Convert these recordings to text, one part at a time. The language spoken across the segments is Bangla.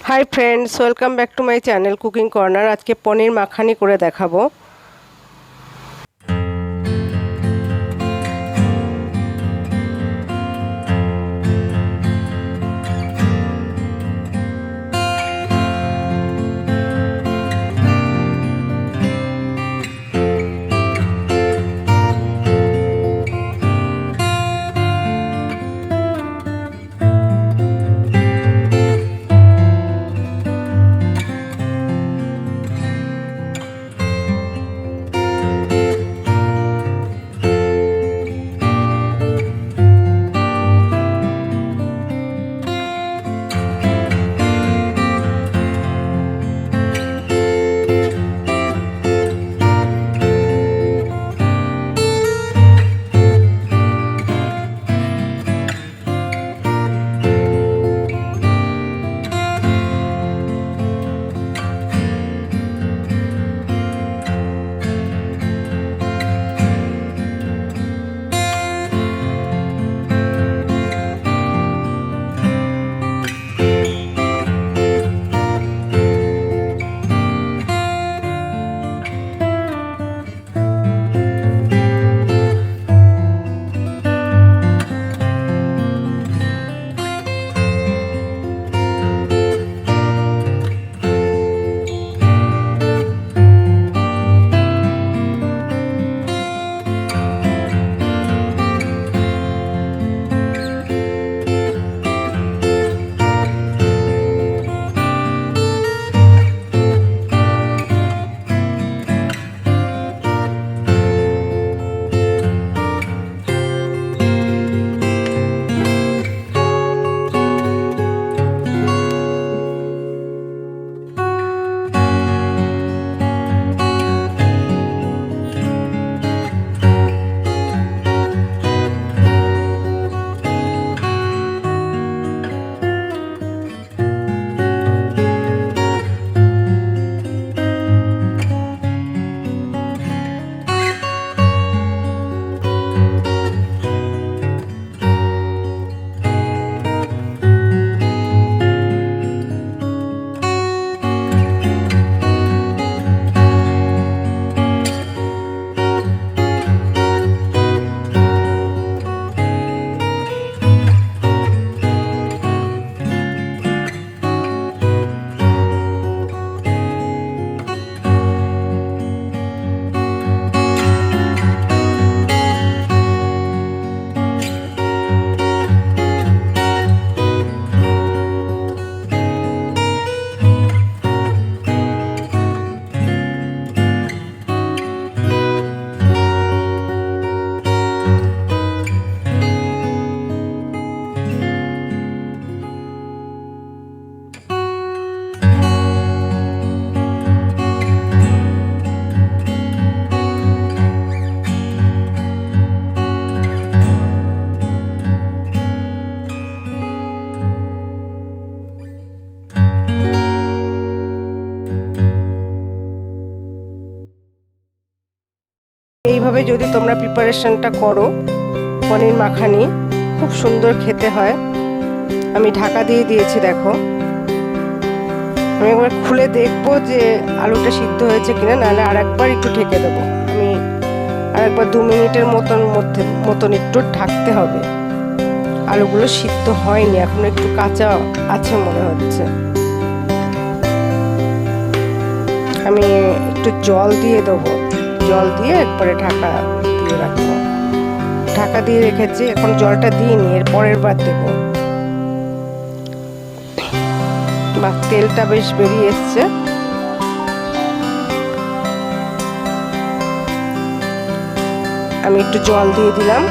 High friends, welcome back to my channel cooking corner. आज के पनीर माखानी करे देखाबो। এইভাবে যদি তোমরা প্রিপারেশনটা করো, পনির মাখানি খুব সুন্দর খেতে হয়। আমি ঢাকা দিয়ে দিয়েছি, দেখো। আমি একবার খুলে দেখবো যে আলুটা সিদ্ধ হয়েছে কিনা, নাহলে আরেকবার একটু ঢেকে দেবো। আমি আরেকবার 2 মিনিটের মতন একটু ঢাকতে হবে। আলুগুলো সিদ্ধ হয়নি, এখন একটু কাঁচা আছে মনে হচ্ছে। আমি একটু জল দিয়ে দেবো, জল দিয়ে একবারে ঢাকা দিয়ে রাখবো। ঢাকা দিয়ে রেখেছি, এখন জলটা দিইনি, এর পরের বার দেবো। বা তেলটা বেশ বেরিয়ে এসছে। আমি একটু জল দিয়ে দিলাম।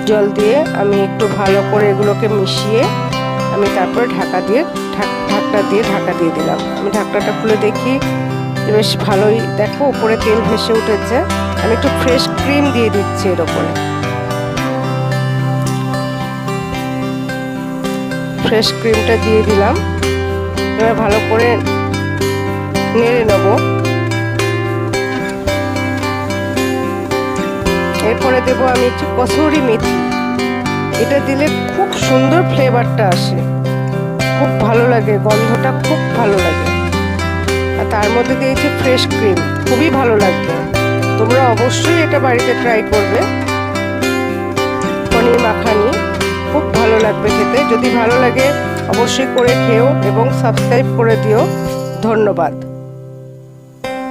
জল দিয়ে আমি একটু ভালো করে এগুলোকে মিশিয়ে আমি তারপরে ঢাকা দিয়ে ঢাকা দিয়ে দিলাম। আমি ঢাকনাটা খুলে দেখি, বেশ ভালোই, দেখো উপরে তেল ভেসে উঠেছে। আমি একটু ফ্রেশ ক্রিম দিয়ে দিচ্ছি এর উপরে। ফ্রেশ ক্রিমটা দিয়ে দিলাম। এবার ভালো করে নেড়ে নেব। এরপরে দেবো আমি একটু কসুরি মেথি। এটা দিলে খুব সুন্দর ফ্লেভারটা আসে, খুব ভালো লাগে, গন্ধটা খুব ভালো লাগে। আর তার মধ্যে দিয়েছি ফ্রেশ ক্রিম, খুবই ভালো লাগবে। তোমরা অবশ্যই এটা বাড়িতে ট্রাই করবে। পনির মাখানি খুব ভালো লাগবে খেতে। যদি ভালো লাগে অবশ্যই করে খেও এবং সাবস্ক্রাইব করে দিও। ধন্যবাদ।